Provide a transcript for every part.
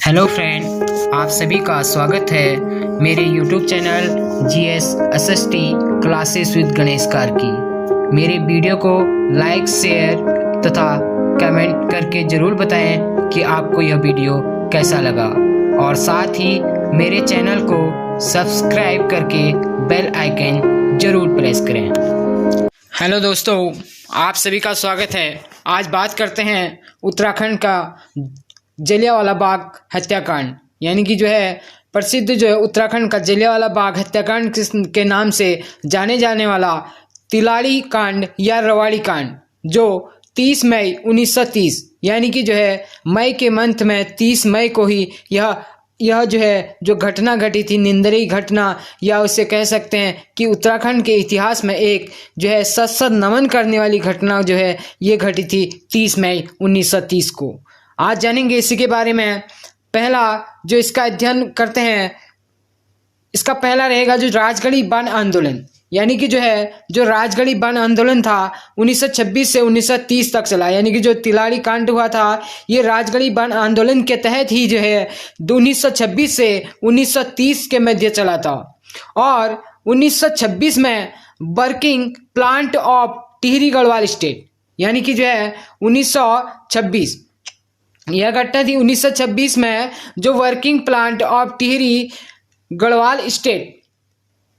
Hello friend, आप सभी का स्वागत है मेरे YouTube channel GS SST classes with Ganesh car की। मेरे वीडियो को लाइक, शेयर तथा कमेंट करके ज़रूर बताएं कि आपको यह वीडियो कैसा लगा और साथ ही मेरे चैनल को सब्सक्राइब करके बेल आइकन ज़रूर प्रेस करें। हेलो दोस्तों, आप सभी का स्वागत है। आज बात करते हैं उत्तराखंड का जलियांवाला बाग हत्याकांड, यानी कि जो है प्रसिद्ध जो है उत्तराखंड का जलियांवाला बाग हत्याकांड के नाम से जाने जाने वाला तिलाड़ी कांड या रवाड़ी कांड, जो 30 मई 1930 यानी कि जो है मई के मंथ में 30 मई को ही यह जो है जो घटना घटी थी, निंदनीय घटना, या उसे कह सकते हैं कि उत्तराखंड के इतिहास में एक जो है सशद नमन करने वाली घटना जो है ये घटी थी 30 मई 1930 को। आज जानेंगे इसी के बारे में। पहला जो इसका अध्ययन करते हैं, इसका पहला रहेगा जो राजगढ़ी वन आंदोलन, यानी कि जो है जो राजगढ़ी वन आंदोलन था 1926 से 1930 तक चला, यानी कि जो तिलाड़ी कांड हुआ था ये राजगढ़ी वन आंदोलन के तहत ही जो है 1926 से 1930 के मध्य चला था। और 1926 में working plant of Tehri Garhwal state, यानी कि जो है 1926 यह घटना थी 1926 में जो working plant of Tehri Garhwal state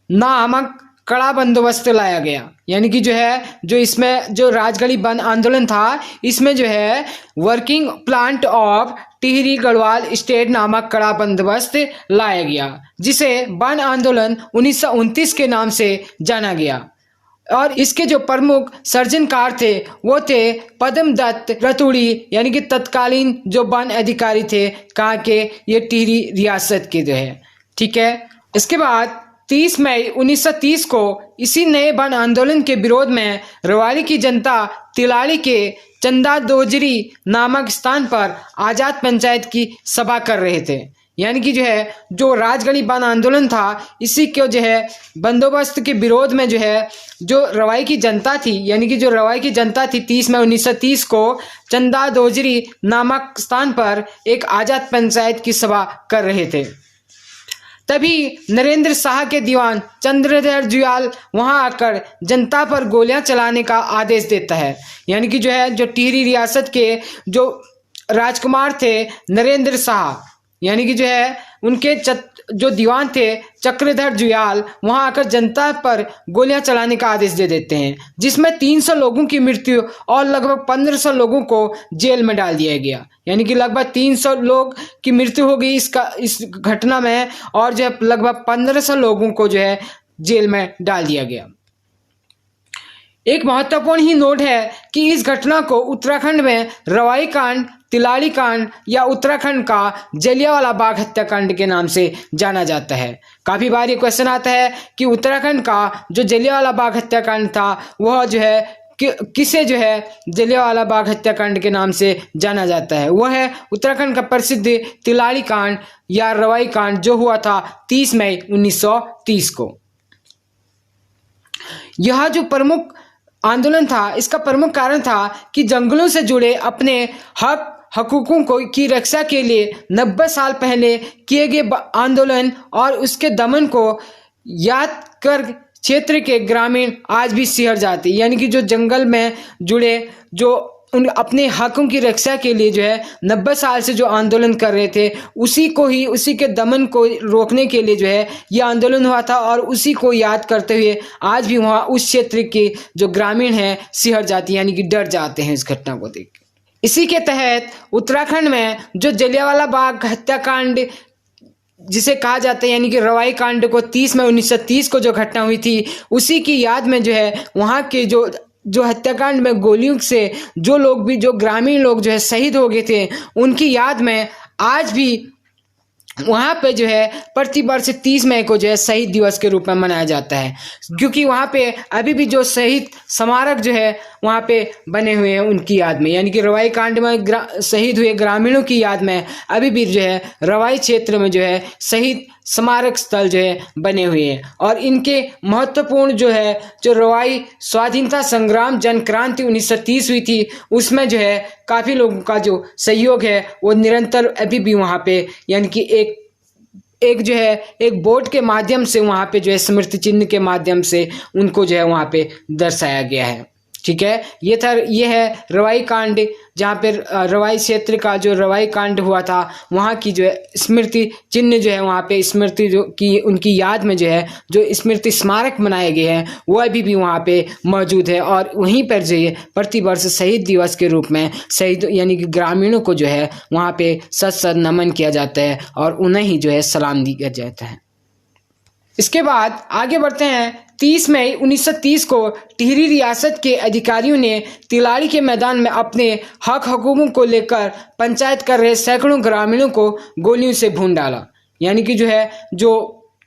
नामक कड़ा बंदोबस्त लाया गया, यानी कि जो है जो इसमें जो राजगढ़ी वन आंदोलन था इसमें जो है working plant of Tehri Garhwal state नामक कड़ा बंदोबस्त लाया गया, जिसे वन आंदोलन 1929 के नाम से जाना गया। और इसके जो प्रमुख सर्जनकार थे वो थे पद्मदत्त रतूड़ी, यानी कि तत्कालीन जो वन अधिकारी थे कहाँ के, ये टिहरी रियासत के जो है। ठीक है, इसके बाद 30 मई 1930 को इसी नए वन आंदोलन के विरोध में रवाड़ी की जनता तिलाड़ी के चंदा दोजरी नामक स्थान पर आजाद पंचायत की सभा कर रहे थे, यानी कि जो है जो राजगढ़ी वन आंदोलन था इसी के जो है बंदोबस्त के विरोध में जो है जो रवाई की जनता थी, यानी कि जो रवाई की जनता थी 30 मई 1930 को चंदा दोजरी नामक स्थान पर एक आजाद पंचायत की सभा कर रहे थे। तभी नरेंद्र शाह के दीवान चंद्रधर जुयाल वहां आकर जनता पर गोलियां चलाने का आदेश देता है, यानी कि जो है जो टिहरी रियासत के जो राजकुमार थे नरेंद्र शाह, यानी कि जो है उनके जो दीवान थे चक्रधर जुयाल वहां आकर जनता पर गोलियां चलाने का आदेश दे देते हैं, जिसमें 300 लोगों की मृत्यु और लगभग 1500 लोगों को जेल में डाल दिया गया, यानी कि लगभग 300 लोग की मृत्यु हो गई इस घटना में, और जो है लगभग 1500 लोगों को जो है जेल में डाल दिया गया। एक महत्वपूर्ण ही नोट है कि इस घटना को उत्तराखंड में रवाई कांड, तिलाड़ी कांड या उत्तराखंड का जलियांवाला बाग हत्याकांड के नाम से जाना जाता है। काफी बार ये क्वेश्चन आता है कि उत्तराखंड का जो जलियांवाला बाग हत्याकांड था वह जो है किसे जो है जलियांवाला बाग हत्याकांड के नाम से जाना जाता है, वह है उत्तराखंड का प्रसिद्ध तिलाड़ी कांड या रवाई कांड जो हुआ था 30 मई 1930 को। यह जो प्रमुख आंदोलन था इसका प्रमुख कारण था कि जंगलों से जुड़े अपने हकूकों की रक्षा के लिए 90 साल पहले किए गए आंदोलन और उसके दमन को याद कर क्षेत्र के ग्रामीण आज भी सिहर जाते, यानी कि जो जंगल में जुड़े जो उन अपने हकों की रक्षा के लिए जो है 90 साल से जो आंदोलन कर रहे थे उसी के दमन को रोकने के लिए जो है ये आंदोलन हुआ था, और उसी को याद करते हुए आज भी वहाँ उस क्षेत्र के जो ग्रामीण हैं सिहर जाती, यानी कि डर जाते हैं इस घटना को देख। इसी के तहत उत्तराखंड में जो जलियांवाला बाग हत्याकांड जिसे कहा जाता है, यानी कि रवाई कांड को 30 मई 1930 को जो घटना हुई थी उसी की याद में जो है वहाँ के जो हत्याकांड में गोलियों से जो ग्रामीण लोग जो है शहीद हो गए थे उनकी याद में आज भी वहाँ पे जो है प्रतिवर्ष 30 मई को जो है शहीद दिवस के रूप में मनाया जाता है, क्योंकि वहाँ पे अभी भी जो शहीद स्मारक जो है वहाँ पे बने हुए हैं उनकी याद में, यानी कि रवाई कांड में शहीद हुए ग्रामीणों की याद में अभी भी जो है रवाई क्षेत्र में जो है शहीद स्मारक स्थल जो है बने हुए हैं। और इनके महत्वपूर्ण जो रवाई स्वाधीनता संग्राम जन क्रांति 1930 हुई थी, उसमें जो है काफ़ी लोगों का जो सहयोग है वो निरंतर अभी भी वहाँ पे, यानी कि एक बोर्ड के माध्यम से वहाँ पे जो है स्मृति चिन्ह के माध्यम से उनको जो है वहाँ पे दर्शाया गया है। ठीक है, ये है रवाई कांड, जहाँ पे रवाई क्षेत्र का जो रवाई कांड हुआ था वहाँ की जो है स्मृति चिन्ह जो है वहाँ पे स्मृति जो की उनकी याद में जो है जो स्मृति स्मारक बनाए गए हैं वो अभी भी वहाँ पे मौजूद है। और वहीं पर जो है प्रतिवर्ष शहीद दिवस के रूप में शहीद यानी कि ग्रामीणों को जो है वहाँ पे सत नमन किया जाता है और उन्हें ही जो है सलाम दिया जाता है। इसके बाद आगे बढ़ते हैं। 30 मई 1930 को टिहरी रियासत के अधिकारियों ने तिलाड़ी के मैदान में अपने हक हकूकों को लेकर पंचायत कर रहे सैकड़ों ग्रामीणों को गोलियों से भून डाला। यानी कि जो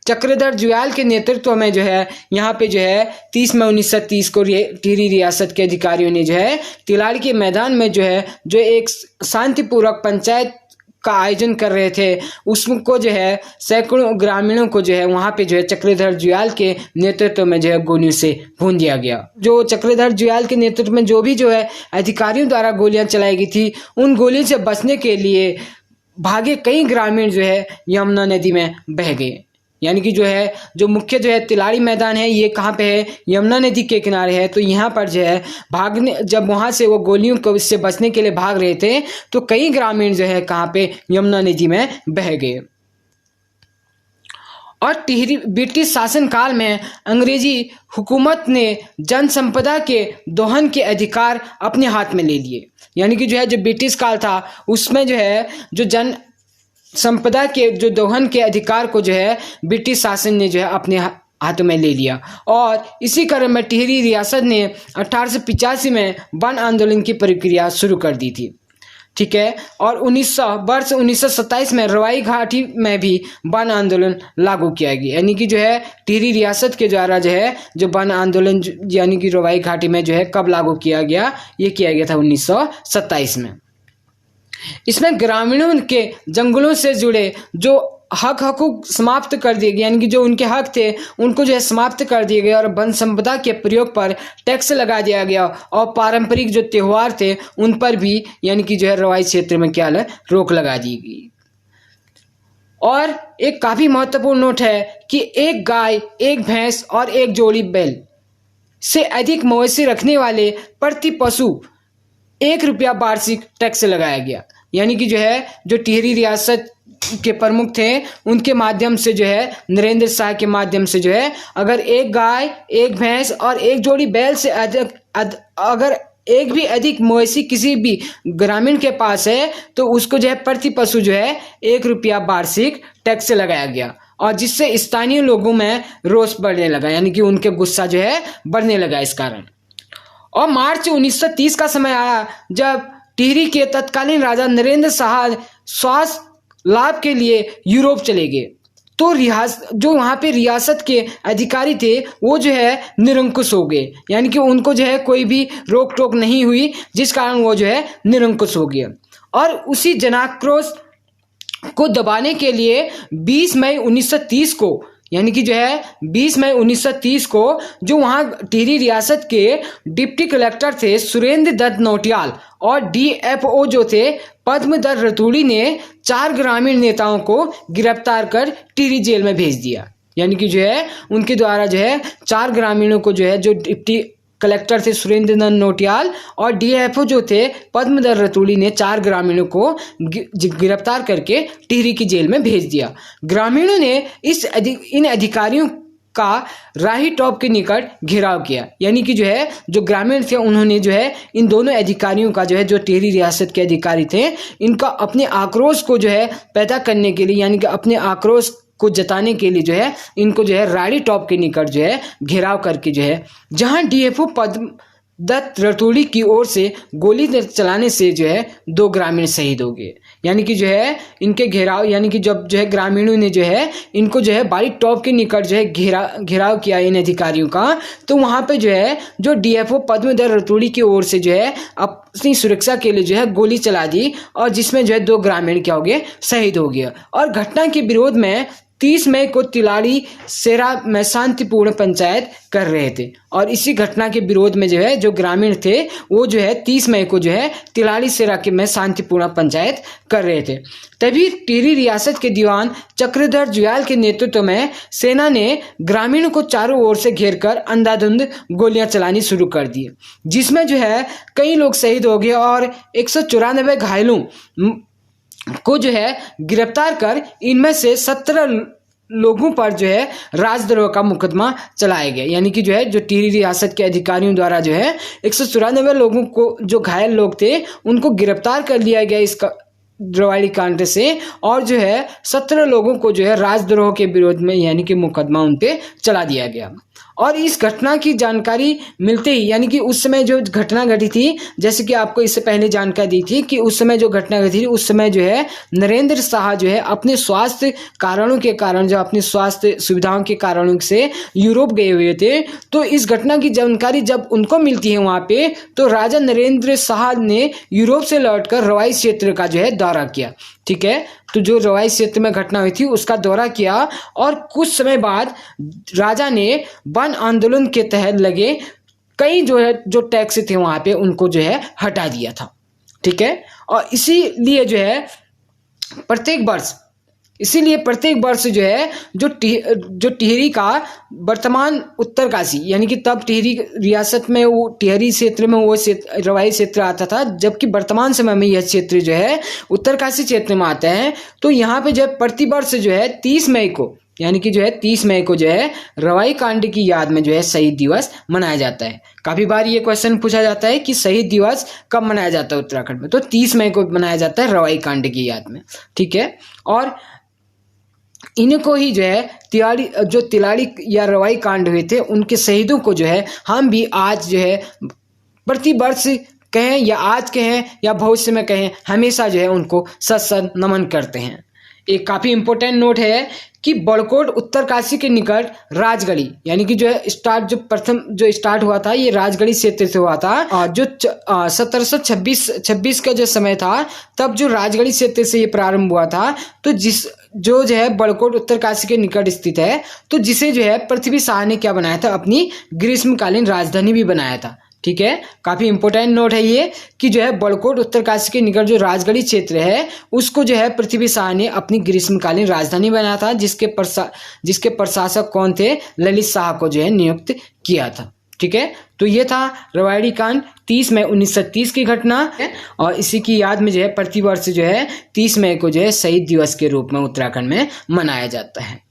चक्रधर जुयाल के नेतृत्व में जो है यहाँ पे जो है 30 मई 1930 को टिहरी रियासत के अधिकारियों ने जो है तिलाड़ी के मैदान में जो एक शांतिपूर्वक पंचायत का आयोजन कर रहे थे, उसको जो है सैकड़ों ग्रामीणों को जो है वहाँ पे जो है चक्रधर जुयाल के नेतृत्व में जो है गोलियों से भून दिया गया। जो चक्रधर जुयाल के नेतृत्व में जो भी जो है अधिकारियों द्वारा गोलियां चलाई गई थी, उन गोलियों से बचने के लिए भागे कई ग्रामीण जो है यमुना नदी में बह गए। यानी कि जो मुख्य जो है तिलाड़ी मैदान है ये कहाँ पे है, यमुना नदी के किनारे है। तो यहाँ पर जो है भागने, जब वहाँ से वो गोलियों को इससे बचने के लिए भाग रहे थे तो कई ग्रामीण जो है कहाँ पे यमुना नदी में बह गए। और टिहरी ब्रिटिश शासनकाल में अंग्रेजी हुकूमत ने जन संपदा के दोहन के अधिकार अपने हाथ में ले लिए। यानी कि जो ब्रिटिश काल था उसमें जो जन संपदा के जो दोहन के अधिकार को ब्रिटिश शासन ने अपने हाथों में ले लिया। और इसी क्रम में टिहरी रियासत ने 1885 में वन आंदोलन की प्रक्रिया शुरू कर दी थी। ठीक है, और 1927 में रवाई घाटी में भी वन आंदोलन लागू किया गया। यानी कि टिहरी रियासत के द्वारा जो वन आंदोलन यानी कि रवाई घाटी में कब लागू किया गया, ये किया गया था 1927 में। इसमें ग्रामीणों के जंगलों से जुड़े जो हकूक समाप्त कर दिए गए, यानी कि जो उनके हक थे उनको समाप्त कर दिए गए और वन संपदा के प्रयोग पर टैक्स लगा दिया गया। और पारंपरिक जो त्योहार थे उन पर भी यानी कि रवाई क्षेत्र में रोक लगा दी गई। और एक काफी महत्वपूर्ण नोट है कि एक गाय, एक भैंस और एक जोड़ी बैल से अधिक मवेशी रखने वाले प्रति पशु 1 रुपया वार्षिक टैक्स लगाया गया। यानी कि जो टिहरी रियासत के प्रमुख थे उनके माध्यम से नरेंद्र शाह के माध्यम से अगर एक गाय, एक भैंस और एक जोड़ी बैल से अगर एक भी अधिक मवेशी किसी भी ग्रामीण के पास है तो उसको प्रति पशु 1 रुपया वार्षिक टैक्स लगाया गया। और जिससे स्थानीय लोगों में रोष बढ़ने लगा, यानी कि उनके गुस्सा बढ़ने लगा इस कारण। और मार्च 1930 का समय आया जब टिहरी के तत्कालीन राजा नरेंद्र शाह स्वास्थ्य लाभ के लिए यूरोप चले गए। तो जो वहाँ पे रियासत के अधिकारी थे वो निरंकुश हो गए। यानी कि उनको कोई भी रोक टोक नहीं हुई, जिस कारण वो निरंकुश हो गए। और उसी जनाक्रोश को दबाने के लिए 20 मई 1930 को, यानी कि 20 मई 1930 को जो वहाँ टिहरी रियासत के डिप्टी कलेक्टर थे सुरेंद्र दत्त नौटियाल और डीएफओ जो थे पद्मदर रतूड़ी ने 4 ग्रामीण नेताओं को गिरफ्तार कर टिहरी जेल में भेज दिया। यानी कि उनके द्वारा 4 ग्रामीणों को जो डिप्टी कलेक्टर थे सुरेंद्र दत्त नौटियाल और डीएफओ जो थे पद्मदर रतूड़ी ने 4 ग्रामीणों को गिरफ्तार करके टिहरी की जेल में भेज दिया। ग्रामीणों ने इन अधिकारियों का राही टॉप के निकट घेराव किया। यानी कि जो ग्रामीण थे उन्होंने इन दोनों अधिकारियों का जो टिहरी रियासत के अधिकारी थे इनका अपने आक्रोश को पैदा करने के लिए, यानी कि अपने आक्रोश को जताने के लिए इनको राड़ी टॉप के निकट घेराव करके जहां डीएफओ पद्मदत्त रतूड़ी की ओर से गोली चलाने से 2 ग्रामीण शहीद हो गए। यानी कि जो है इनके घेराव, यानी कि जब जो है ग्रामीणों ने जो है इनको जो है बाड़ी टॉप के निकट जो है घेराव किया इन अधिकारियों का, तो वहाँ पे जो है जो डीएफओ पद्मधर रतूड़ी की ओर से जो है अपनी सुरक्षा के लिए जो है गोली चला दी, और जिसमें जो है 2 ग्रामीण क्या हो गए, शहीद हो गए। और घटना के विरोध में 30 मई को तिलाड़ी सेरा में शांतिपूर्ण पंचायत कर रहे थे, और इसी घटना के विरोध में जो है जो ग्रामीण थे वो जो है 30 मई को जो है तिलाड़ी सेरा के में शांतिपूर्ण पंचायत कर रहे थे। तभी टिहरी रियासत के दीवान चक्रधर जुयाल के नेतृत्व में सेना ने ग्रामीणों को चारों ओर से घेरकर अंधाधुंध गोलियां चलानी शुरू कर दी, जिसमें जो है कई लोग शहीद हो गए और 194 घायलों को जो है गिरफ्तार कर इनमें से 17 लोगों पर जो है राजद्रोह का मुकदमा चलाया गया। यानी कि जो है जो टिहरी रियासत के अधिकारियों द्वारा जो है 194 लोगों को, जो घायल लोग थे, उनको गिरफ्तार कर लिया गया इसका रवाड़ी कांड से, और जो है 17 लोगों को जो है राजद्रोह के विरोध में यानी कि मुकदमा उन पे चला दिया गया। और इस घटना की जानकारी मिलते ही, यानी कि उस समय जो घटना घटी थी, जैसे कि आपको इससे पहले जानकारी दी थी कि उस समय जो घटना घटी थी, उस समय जो है नरेंद्र शाह जो है अपने स्वास्थ्य कारणों के कारण, जो अपनी स्वास्थ्य सुविधाओं के कारणों से यूरोप गए हुए थे। तो इस घटना की जानकारी जब उनको मिलती है वहाँ पे, तो राजा नरेंद्र शाह ने यूरोप से लौटकर रवाई क्षेत्र का जो है दौरा किया। ठीक है, तो जो रवाई क्षेत्र में घटना हुई थी उसका दौरा किया, और कुछ समय बाद राजा ने वन आंदोलन के तहत लगे कई जो है जो टैक्स थे वहां पे उनको जो है हटा दिया था। ठीक है, और इसीलिए प्रत्येक वर्ष जो है जो टिहरी का वर्तमान उत्तरकाशी, यानी कि तब टिहरी रियासत में वो टिहरी क्षेत्र में वो रवाई क्षेत्र आता था, जबकि वर्तमान समय में यह क्षेत्र जो है उत्तरकाशी क्षेत्र में आता है। तो यहाँ पे जो है प्रतिवर्ष जो है 30 मई को, यानी कि जो है 30 मई को जो है रवाई कांड की याद में जो है शहीद दिवस मनाया जाता है। काफी बार ये क्वेश्चन पूछा जाता है कि शहीद दिवस कब मनाया जाता है उत्तराखंड में, तो 30 मई को मनाया जाता है रवाई कांड की याद में। ठीक है, और इनको ही जो है तिलाड़ी या रवाई कांड हुए थे, उनके शहीदों को जो है हम भी आज जो है प्रतिवर्ष कहें या आज कहें या भविष्य में कहें, हमेशा जो है उनको सत नमन करते हैं। एक काफी इंपॉर्टेंट नोट है कि बड़कोट उत्तरकाशी के निकट राजगढ़ी, यानी कि जो है प्रथम स्टार्ट हुआ था ये राजगढ़ी क्षेत्र से हुआ था, और जो 1726 का जो समय था तब जो राजगढ़ी क्षेत्र से ये प्रारंभ हुआ था। तो जो है बड़कोट उत्तरकाशी के निकट स्थित है, तो जिसे जो है पृथ्वी शाह ने क्या बनाया था, अपनी ग्रीष्मकालीन राजधानी भी बनाया था। ठीक है, काफी इंपॉर्टेंट नोट है ये कि जो है बड़कोट उत्तरकाशी के निकट जो राजगढ़ी क्षेत्र है उसको जो है पृथ्वी शाह ने अपनी ग्रीष्मकालीन राजधानी बनाया था, जिसके प्रशासक कौन थे, ललित शाह को जो है नियुक्त किया था। ठीक है, तो ये था रवाड़ी कांड 30 मई 1930 की घटना है, और इसी की याद में जो है प्रतिवर्ष जो है 30 मई को जो है शहीद दिवस के रूप में उत्तराखंड में मनाया जाता है।